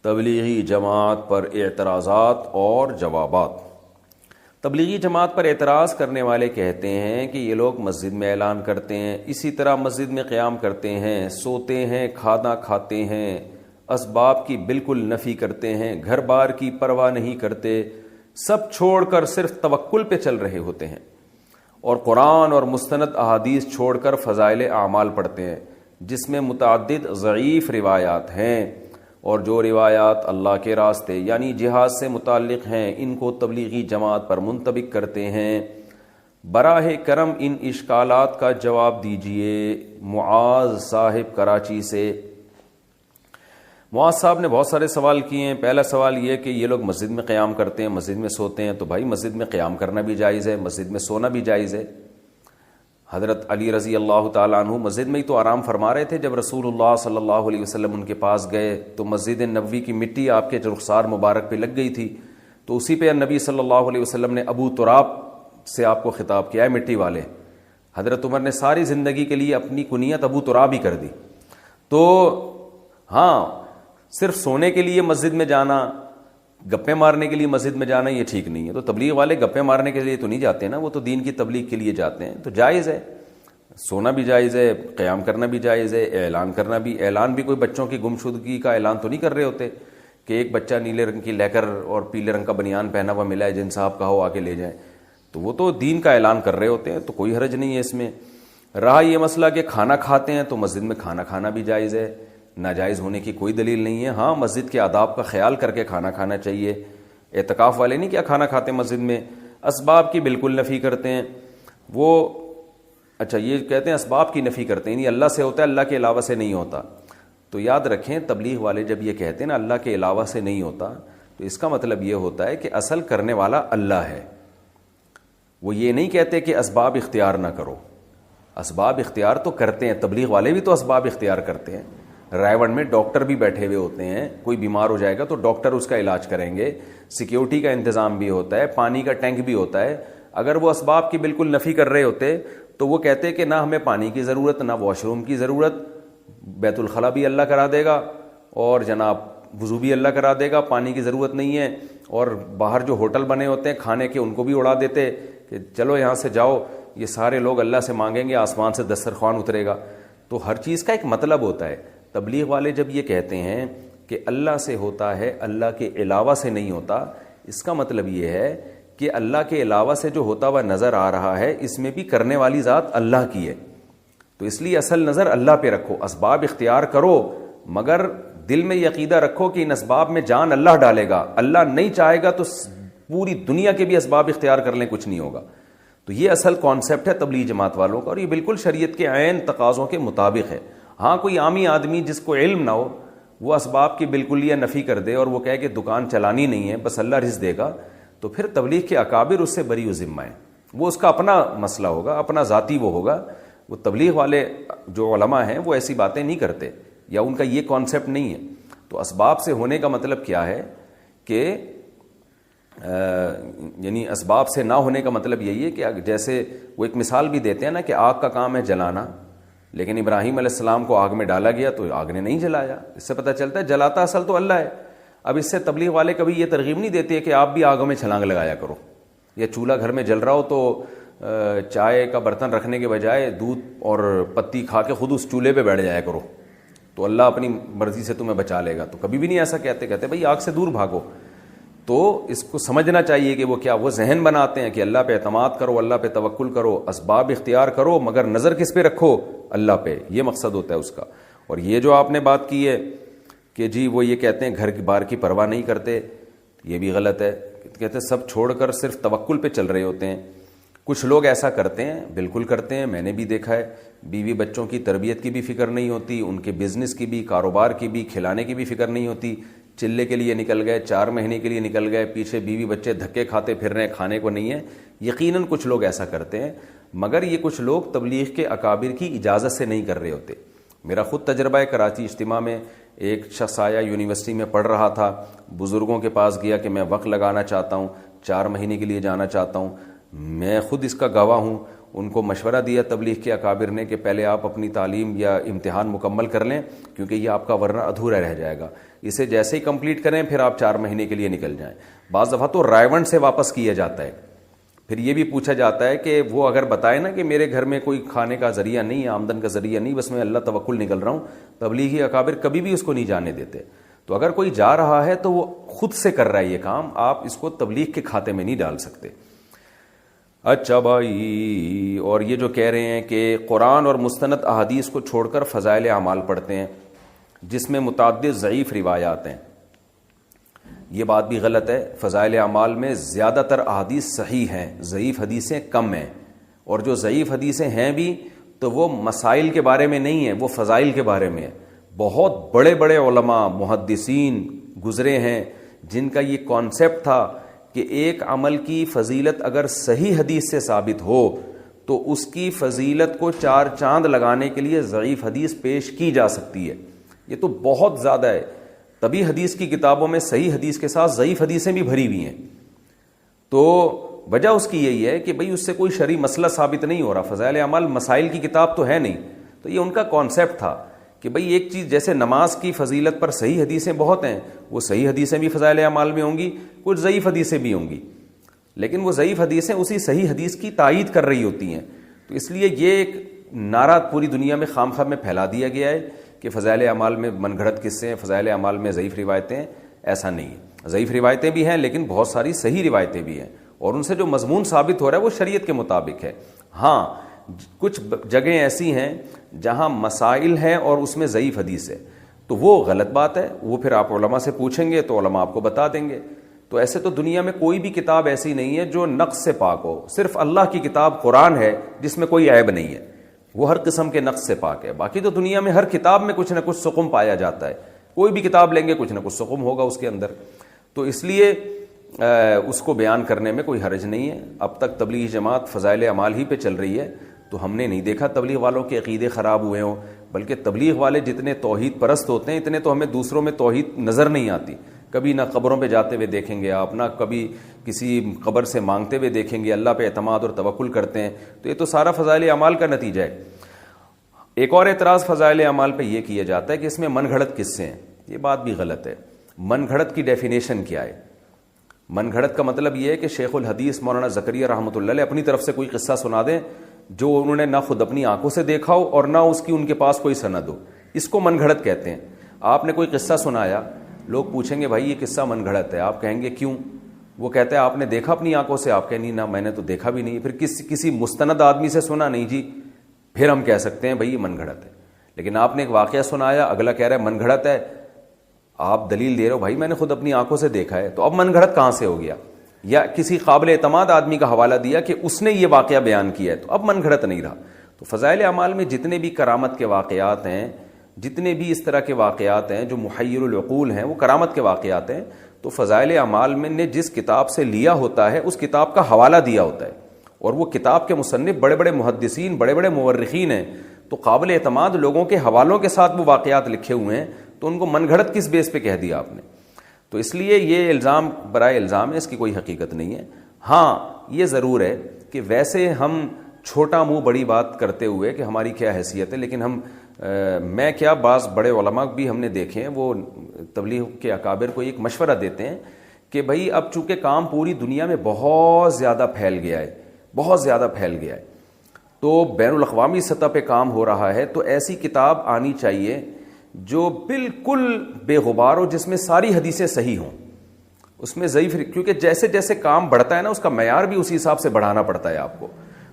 تبلیغی جماعت پر اعتراضات اور جوابات۔ تبلیغی جماعت پر اعتراض کرنے والے کہتے ہیں کہ یہ لوگ مسجد میں اعلان کرتے ہیں، اسی طرح مسجد میں قیام کرتے ہیں، سوتے ہیں، کھانا کھاتے ہیں، اسباب کی بالکل نفی کرتے ہیں، گھر بار کی پرواہ نہیں کرتے، سب چھوڑ کر صرف توکل پہ چل رہے ہوتے ہیں، اور قرآن اور مستند احادیث چھوڑ کر فضائل اعمال پڑھتے ہیں جس میں متعدد ضعیف روایات ہیں، اور جو روایات اللہ کے راستے یعنی جہاد سے متعلق ہیں ان کو تبلیغی جماعت پر منطبق کرتے ہیں۔ براہ کرم ان اشکالات کا جواب دیجئے۔ معاذ صاحب کراچی سے۔ معاذ صاحب نے بہت سارے سوال کیے ہیں۔ پہلا سوال یہ کہ یہ لوگ مسجد میں قیام کرتے ہیں، مسجد میں سوتے ہیں، تو بھائی مسجد میں قیام کرنا بھی جائز ہے، مسجد میں سونا بھی جائز ہے۔ حضرت علی رضی اللہ تعالیٰ عنہ مسجد میں ہی تو آرام فرما رہے تھے جب رسول اللہ صلی اللہ علیہ وسلم ان کے پاس گئے تو مسجد نبوی کی مٹی آپ کے رخسار مبارک پہ لگ گئی تھی، تو اسی پہ نبی صلی اللہ علیہ وسلم نے ابو تراب سے آپ کو خطاب کیا ہے، مٹی والے۔ حضرت عمر نے ساری زندگی کے لیے اپنی کنیت ابو تراب ہی کر دی۔ تو ہاں، صرف سونے کے لیے مسجد میں جانا، گپے مارنے کے لیے مسجد میں جانا یہ ٹھیک نہیں ہے۔ تو تبلیغ والے گپے مارنے کے لیے تو نہیں جاتے نا، وہ تو دین کی تبلیغ کے لیے جاتے ہیں، تو جائز ہے، سونا بھی جائز ہے، قیام کرنا بھی جائز ہے، اعلان کرنا بھی۔ اعلان بھی کوئی بچوں کی گمشدگی کا اعلان تو نہیں کر رہے ہوتے کہ ایک بچہ نیلے رنگ کی لیکر اور پیلے رنگ کا بنیان پہنا ہوا ملا ہے، جن صاحب کا ہو آ کے لے جائیں، تو وہ تو دین کا اعلان کر رہے ہوتے ہیں، تو کوئی حرج نہیں ہے اس میں۔ رہا یہ مسئلہ کہ کھانا کھاتے ہیں تو مسجد میں کھانا کھانا بھی جائز ہے، ناجائز ہونے کی کوئی دلیل نہیں ہے۔ ہاں، مسجد کے آداب کا خیال کر کے کھانا کھانا چاہیے۔ اعتکاف والے نہیں کیا کھانا کھاتے مسجد میں، اسباب کی بالکل نفی کرتے ہیں وہ۔ اچھا، یہ کہتے ہیں اسباب کی نفی کرتے ہیں، یعنی اللہ سے ہوتا ہے، اللہ کے علاوہ سے نہیں ہوتا۔ تو یاد رکھیں، تبلیغ والے جب یہ کہتے ہیں نا اللہ کے علاوہ سے نہیں ہوتا، تو اس کا مطلب یہ ہوتا ہے کہ اصل کرنے والا اللہ ہے۔ وہ یہ نہیں کہتے کہ اسباب اختیار نہ کرو، اسباب اختیار تو کرتے ہیں، تبلیغ والے بھی تو اسباب اختیار کرتے ہیں۔ رائے میں ڈاکٹر بھی بیٹھے ہوئے ہوتے ہیں، کوئی بیمار ہو جائے گا تو ڈاکٹر اس کا علاج کریں گے، سیکیورٹی کا انتظام بھی ہوتا ہے، پانی کا ٹینک بھی ہوتا ہے۔ اگر وہ اسباب کی بالکل نفی کر رہے ہوتے تو وہ کہتے کہ نہ ہمیں پانی کی ضرورت، نہ واش روم کی ضرورت، بیت الخلاء بھی اللہ کرا دے گا، اور جناب وضو بھی اللہ کرا دے گا، پانی کی ضرورت نہیں ہے۔ اور باہر جو ہوٹل بنے ہوتے ہیں کھانے کے، ان کو بھی اڑا دیتے کہ چلو یہاں سے جاؤ، یہ سارے لوگ اللہ سے مانگیں گے، آسمان سے دسترخوان اترے گا۔ تو ہر چیز کا ایک مطلب ہوتا ہے۔ تبلیغ والے جب یہ کہتے ہیں کہ اللہ سے ہوتا ہے، اللہ کے علاوہ سے نہیں ہوتا، اس کا مطلب یہ ہے کہ اللہ کے علاوہ سے جو ہوتا ہوا نظر آ رہا ہے اس میں بھی کرنے والی ذات اللہ کی ہے، تو اس لیے اصل نظر اللہ پہ رکھو، اسباب اختیار کرو، مگر دل میں یہ عقیدہ رکھو کہ ان اسباب میں جان اللہ ڈالے گا، اللہ نہیں چاہے گا تو پوری دنیا کے بھی اسباب اختیار کر لیں کچھ نہیں ہوگا۔ تو یہ اصل کانسیپٹ ہے تبلیغ جماعت والوں کا، اور یہ بالکل شریعت کے عین تقاضوں کے مطابق ہے۔ ہاں، کوئی عامی آدمی جس کو علم نہ ہو وہ اسباب کی بالکل یہ نفی کر دے اور وہ کہے کہ دکان چلانی نہیں ہے، بس اللہ رزق دے گا، تو پھر تبلیغ کے اکابر اس سے بری و ذمہ ہیں، وہ اس کا اپنا مسئلہ ہوگا، اپنا ذاتی وہ ہوگا۔ وہ تبلیغ والے جو علماء ہیں وہ ایسی باتیں نہیں کرتے، یا ان کا یہ کانسیپٹ نہیں ہے۔ تو اسباب سے ہونے کا مطلب کیا ہے کہ یعنی اسباب سے نہ ہونے کا مطلب یہی ہے کہ جیسے وہ ایک مثال بھی دیتے ہیں نا کہ آگ کا کام ہے جلانا، لیکن ابراہیم علیہ السلام کو آگ میں ڈالا گیا تو آگ نے نہیں جلایا، اس سے پتہ چلتا ہے جلاتا اصل تو اللہ ہے۔ اب اس سے تبلیغ والے کبھی یہ ترغیب نہیں دیتے کہ آپ بھی آگوں میں چھلانگ لگایا کرو، یا چولہا گھر میں جل رہا ہو تو چائے کا برتن رکھنے کے بجائے دودھ اور پتی کھا کے خود اس چولہے پہ بیٹھ جایا کرو تو اللہ اپنی مرضی سے تمہیں بچا لے گا، تو کبھی بھی نہیں ایسا کہتے بھائی آگ سے دور بھاگو۔ تو اس کو سمجھنا چاہیے کہ وہ کیا وہ ذہن بناتے ہیں کہ اللہ پہ اعتماد کرو، اللہ پہ توکل کرو، اسباب اختیار کرو، مگر نظر کس پہ رکھو؟ اللہ پہ، یہ مقصد ہوتا ہے اس کا۔ اور یہ جو آپ نے بات کی ہے کہ جی وہ یہ کہتے ہیں گھر کی بار کی پرواہ نہیں کرتے، یہ بھی غلط ہے، کہتے ہیں سب چھوڑ کر صرف توکل پہ چل رہے ہوتے ہیں۔ کچھ لوگ ایسا کرتے ہیں، بالکل کرتے ہیں، میں نے بھی دیکھا ہے، بیوی بچوں کی تربیت کی بھی فکر نہیں ہوتی، ان کے بزنس کی بھی، کاروبار کی بھی، کھلانے کی بھی فکر نہیں ہوتی، چلے کے لیے نکل گئے، 4 مہینے کے لیے نکل گئے، پیچھے بیوی بچے دھکے کھاتے پھر رہے ہیں، کھانے کو نہیں ہے۔ یقیناً کچھ لوگ ایسا کرتے ہیں، مگر یہ کچھ لوگ تبلیغ کے اکابر کی اجازت سے نہیں کر رہے ہوتے۔ میرا خود تجربہ ہے، کراچی اجتماع میں ایک شخص آیا، یونیورسٹی میں پڑھ رہا تھا، بزرگوں کے پاس گیا کہ میں وقت لگانا چاہتا ہوں، 4 مہینے کے لیے جانا چاہتا ہوں، میں خود اس کا گواہ ہوں۔ ان کو مشورہ دیا تبلیغ کے اکابر نے کہ پہلے آپ اپنی تعلیم یا امتحان مکمل کر لیں، کیونکہ یہ آپ کا ورنہ ادھورا رہ جائے گا۔ اسے جیسے ہی کمپلیٹ کریں پھر آپ 4 مہینے کے لیے نکل جائیں. بعض دفعہ تو رائیونڈ سے واپس کیا جاتا ہے. پھر یہ بھی پوچھا جاتا ہے کہ وہ اگر بتائے نا کہ میرے گھر میں کوئی کھانے کا ذریعہ نہیں ہے, آمدن کا ذریعہ نہیں, بس میں اللہ توکل نکل رہا ہوں, تبلیغی اکابر کبھی بھی اس کو نہیں جانے دیتے. تو اگر کوئی جا رہا ہے تو وہ خود سے کر رہا ہے یہ کام, آپ اس کو تبلیغ کے کھاتے میں نہیں ڈال سکتے. اچھا بھائی, اور یہ جو کہہ رہے ہیں کہ قرآن اور مستند احادیث کو چھوڑ کر فضائل اعمال پڑھتے ہیں جس میں متعدد ضعیف روایات ہیں, یہ بات بھی غلط ہے. فضائل اعمال میں زیادہ تر احادیث صحیح ہیں, ضعیف حدیثیں کم ہیں, اور جو ضعیف حدیثیں ہیں بھی تو وہ مسائل کے بارے میں نہیں ہیں, وہ فضائل کے بارے میں ہیں. بہت بڑے بڑے علماء محدثین گزرے ہیں جن کا یہ کانسیپٹ تھا کہ ایک عمل کی فضیلت اگر صحیح حدیث سے ثابت ہو تو اس کی فضیلت کو 4 چاند لگانے کے لیے ضعیف حدیث پیش کی جا سکتی ہے. یہ تو بہت زیادہ ہے. تبھی حدیث کی کتابوں میں صحیح حدیث کے ساتھ ضعیف حدیثیں بھی بھری ہوئی ہیں. تو وجہ اس کی یہی ہے کہ بھئی اس سے کوئی شرعی مسئلہ ثابت نہیں ہو رہا. فضائل اعمال مسائل کی کتاب تو ہے نہیں. تو یہ ان کا کانسیپٹ تھا کہ بھئی ایک چیز جیسے نماز کی فضیلت پر صحیح حدیثیں بہت ہیں, وہ صحیح حدیثیں بھی فضائل اعمال میں ہوں گی, کچھ ضعیف حدیثیں بھی ہوں گی, لیکن وہ ضعیف حدیثیں اسی صحیح حدیث کی تائید کر رہی ہوتی ہیں. تو اس لیے یہ ایک نعرہ پوری دنیا میں خام خواہ میں پھیلا دیا گیا ہے کہ فضائل اعمال میں من گھڑت قصے ہیں, فضائل اعمال میں ضعیف روایتیں ہیں. ایسا نہیں ہے, ضعیف روایتیں بھی ہیں لیکن بہت ساری صحیح روایتیں بھی ہیں, اور ان سے جو مضمون ثابت ہو رہا ہے وہ شریعت کے مطابق ہے. ہاں کچھ جگہیں ایسی ہیں جہاں مسائل ہیں اور اس میں ضعیف حدیث ہے, تو وہ غلط بات ہے. وہ پھر آپ علماء سے پوچھیں گے تو علماء آپ کو بتا دیں گے. تو ایسے تو دنیا میں کوئی بھی کتاب ایسی نہیں ہے جو نقص سے پاک ہو. صرف اللہ کی کتاب قرآن ہے جس میں کوئی عیب نہیں ہے, وہ ہر قسم کے نقص سے پاک ہے. باقی تو دنیا میں ہر کتاب میں کچھ نہ کچھ سقم پایا جاتا ہے. کوئی بھی کتاب لیں گے کچھ نہ کچھ سقم ہوگا اس کے اندر. تو اس لیے اس کو بیان کرنے میں کوئی حرج نہیں ہے. اب تک تبلیغی جماعت فضائل اعمال ہی پہ چل رہی ہے, تو ہم نے نہیں دیکھا تبلیغ والوں کے عقیدے خراب ہوئے ہوں. بلکہ تبلیغ والے جتنے توحید پرست ہوتے ہیں اتنے تو ہمیں دوسروں میں توحید نظر نہیں آتی. کبھی نہ قبروں پہ جاتے ہوئے دیکھیں گے آپ, نہ کبھی کسی قبر سے مانگتے ہوئے دیکھیں گے, اللہ پہ اعتماد اور توکل کرتے ہیں. تو یہ تو سارا فضائل اعمال کا نتیجہ ہے. ایک اور اعتراض فضائل اعمال پہ یہ کیا جاتا ہے کہ اس میں من گھڑت قصے ہیں. یہ بات بھی غلط ہے. من گھڑت کی ڈیفینیشن کیا ہے؟ من گھڑت کا مطلب یہ ہے کہ شیخ الحدیث مولانا زکریا رحمۃ اللہ علیہ اپنی طرف سے کوئی قصہ سنا دیں جو انہوں نے نہ خود اپنی آنکھوں سے دیکھا ہو اور نہ اس کی ان کے پاس کوئی سند ہو. اس کو من گھڑت کہتے ہیں. آپ نے کوئی قصہ سنایا, لوگ پوچھیں گے بھائی یہ قصہ من گھڑت ہے, آپ کہیں گے کیوں؟ وہ کہتے ہیں آپ نے دیکھا اپنی آنکھوں سے؟ آپ کہیں نہیں نہ میں نے تو دیکھا بھی نہیں. پھر کسی مستند آدمی سے سنا؟ نہیں جی. پھر ہم کہہ سکتے ہیں بھائی یہ من گھڑت ہے. لیکن آپ نے ایک واقعہ سنایا, اگلا کہہ رہا ہے من گھڑت ہے, آپ دلیل دے رہے ہو بھائی میں نے خود اپنی آنکھوں سے دیکھا ہے, تو اب من گھڑت کہاں سے ہو گیا؟ یا کسی قابل اعتماد آدمی کا حوالہ دیا کہ اس نے یہ واقعہ بیان کیا ہے, تو اب من گھڑت نہیں رہا. تو فضائل اعمال میں جتنے بھی کرامت کے واقعات ہیں, جتنے بھی اس طرح کے واقعات ہیں جو محیر العقول ہیں, وہ کرامت کے واقعات ہیں. تو فضائل اعمال میں نے جس کتاب سے لیا ہوتا ہے اس کتاب کا حوالہ دیا ہوتا ہے, اور وہ کتاب کے مصنف بڑے بڑے محدثین, بڑے بڑے مورخین ہیں, تو قابل اعتماد لوگوں کے حوالوں کے ساتھ وہ واقعات لکھے ہوئے ہیں. تو ان کو من گھڑت کس بیس پہ کہہ دیا آپ نے؟ تو اس لیے یہ الزام برائے الزام ہے, اس کی کوئی حقیقت نہیں ہے. ہاں یہ ضرور ہے کہ ویسے ہم چھوٹا منہ بڑی بات کرتے ہوئے کہ ہماری کیا حیثیت ہے, لیکن ہم میں کیا بعض بڑے علماء بھی ہم نے دیکھے ہیں, وہ تبلیغ کے اکابر کو ایک مشورہ دیتے ہیں کہ بھائی اب چونکہ کام پوری دنیا میں بہت زیادہ پھیل گیا ہے, بہت زیادہ پھیل گیا ہے, تو بین الاقوامی سطح پہ کام ہو رہا ہے, تو ایسی کتاب آنی چاہیے جو بالکل بے غبار ہو, جس میں ساری حدیثیں صحیح ہوں, اس میں ضعیف, کیونکہ جیسے جیسے کام بڑھتا ہے نا اس کا معیار بھی اسی حساب سے بڑھانا پڑتا ہے آپ کو.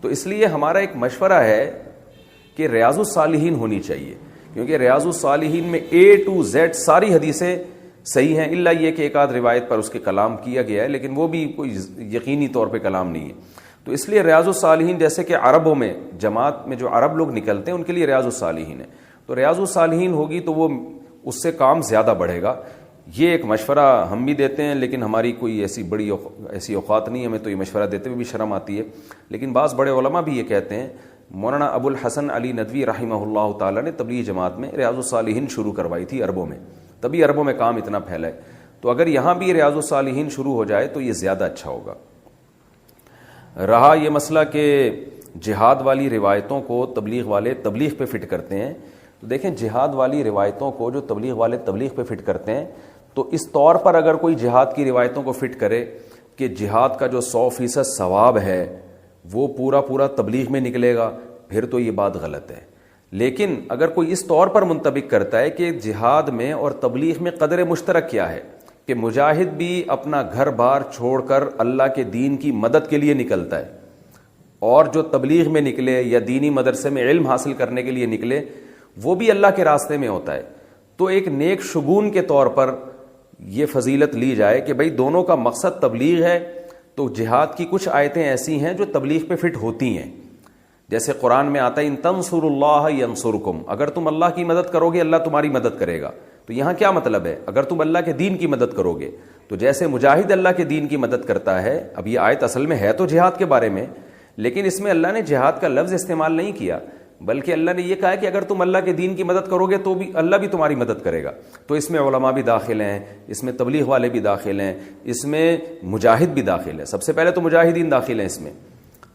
تو اس لیے ہمارا ایک مشورہ ہے کہ ریاض الصالحین ہونی چاہیے, کیونکہ ریاض الصالحین میں A to Z ساری حدیثیں صحیح ہیں, الا یہ کہ ایک آدھ روایت پر اس کے کلام کیا گیا ہے, لیکن وہ بھی کوئی یقینی طور پہ کلام نہیں ہے. تو اس لیے ریاض الصالحین جیسے کہ عربوں میں جماعت میں جو عرب لوگ نکلتے ہیں ان کے لیے ریاض الصالحین ہے, تو ریاض الصالحین ہوگی تو وہ اس سے کام زیادہ بڑھے گا. یہ ایک مشورہ ہم بھی دیتے ہیں, لیکن ہماری کوئی ایسی اوقات نہیں, ہمیں تو یہ مشورہ دیتے ہوئے بھی شرم آتی ہے. لیکن بعض بڑے علماء بھی یہ کہتے ہیں. مولانا ابو الحسن علی ندوی رحمہ اللہ تعالی نے تبلیغ جماعت میں ریاض الصالحین شروع کروائی تھی عربوں میں, تبھی عربوں میں کام اتنا پھیلا ہے. تو اگر یہاں بھی ریاض الصالحین شروع ہو جائے تو یہ زیادہ اچھا ہوگا. رہا یہ مسئلہ کہ جہاد والی روایتوں کو تبلیغ والے تبلیغ پہ فٹ کرتے ہیں, تو دیکھیں جہاد والی روایتوں کو جو تبلیغ والے تبلیغ پہ فٹ کرتے ہیں، تو اس طور پر اگر کوئی جہاد کی روایتوں کو فٹ کرے کہ جہاد کا جو 100% ثواب ہے وہ پورا پورا تبلیغ میں نکلے گا، پھر تو یہ بات غلط ہے۔ لیکن اگر کوئی اس طور پر منطبق کرتا ہے کہ جہاد میں اور تبلیغ میں قدر مشترک کیا ہے کہ مجاہد بھی اپنا گھر بار چھوڑ کر اللہ کے دین کی مدد کے لیے نکلتا ہے، اور جو تبلیغ میں نکلے یا دینی مدرسے میں علم حاصل کرنے کے لیے نکلے وہ بھی اللہ کے راستے میں ہوتا ہے، تو ایک نیک شگون کے طور پر یہ فضیلت لی جائے کہ بھئی دونوں کا مقصد تبلیغ ہے، تو جہاد کی کچھ آیتیں ایسی ہیں جو تبلیغ پہ فٹ ہوتی ہیں۔ جیسے قرآن میں آتا ہے ان تنصروا اللہ ینصرکم، اگر تم اللہ کی مدد کرو گے اللہ تمہاری مدد کرے گا۔ تو یہاں کیا مطلب ہے؟ اگر تم اللہ کے دین کی مدد کرو گے تو جیسے مجاہد اللہ کے دین کی مدد کرتا ہے، اب یہ آیت اصل میں ہے تو جہاد کے بارے میں، لیکن اس میں اللہ نے جہاد کا لفظ استعمال نہیں کیا، بلکہ اللہ نے یہ کہا کہ اگر تم اللہ کے دین کی مدد کرو گے تو بھی اللہ بھی تمہاری مدد کرے گا۔ تو اس میں علماء بھی داخل ہیں، اس میں تبلیغ والے بھی داخل ہیں، اس میں مجاہد بھی داخل ہے، سب سے پہلے تو مجاہدین داخل ہیں اس میں۔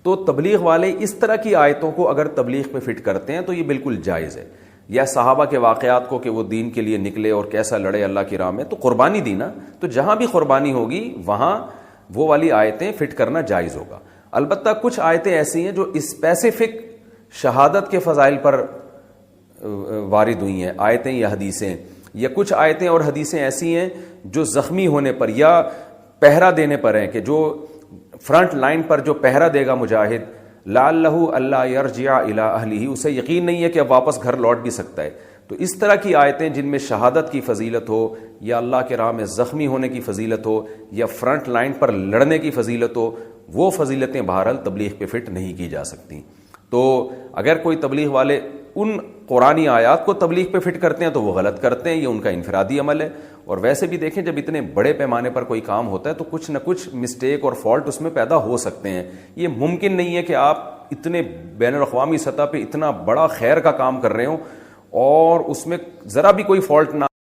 تو تبلیغ والے اس طرح کی آیتوں کو اگر تبلیغ پہ فٹ کرتے ہیں تو یہ بالکل جائز ہے۔ یا صحابہ کے واقعات کو کہ وہ دین کے لیے نکلے اور کیسا لڑے اللہ کی راہ میں، تو قربانی دی نا، تو جہاں بھی قربانی ہوگی وہاں وہ والی آیتیں فٹ کرنا جائز ہوگا۔ البتہ کچھ آیتیں ایسی ہیں جو اسپیسیفک شہادت کے فضائل پر وارد ہوئی ہیں، آیتیں یا حدیثیں، یا کچھ آیتیں اور حدیثیں ایسی ہیں جو زخمی ہونے پر یا پہرا دینے پر ہیں، کہ جو فرنٹ لائن پر جو پہرا دے گا مجاہد، لعلہ اللہ یرجع الی اہلہ، اسے یقین نہیں ہے کہ اب واپس گھر لوٹ بھی سکتا ہے، تو اس طرح کی آیتیں جن میں شہادت کی فضیلت ہو یا اللہ کے راہ میں زخمی ہونے کی فضیلت ہو یا فرنٹ لائن پر لڑنے کی فضیلت ہو، وہ فضیلتیں بہرحال تبلیغ پہ فٹ نہیں کی جا سکتی۔ تو اگر کوئی تبلیغ والے ان قرآنی آیات کو تبلیغ پہ فٹ کرتے ہیں تو وہ غلط کرتے ہیں، یہ ان کا انفرادی عمل ہے۔ اور ویسے بھی دیکھیں جب اتنے بڑے پیمانے پر کوئی کام ہوتا ہے تو کچھ نہ کچھ مسٹیک اور فالٹ اس میں پیدا ہو سکتے ہیں۔ یہ ممکن نہیں ہے کہ آپ اتنے بین الاقوامی سطح پہ اتنا بڑا خیر کا کام کر رہے ہوں اور اس میں ذرا بھی کوئی فالٹ نہ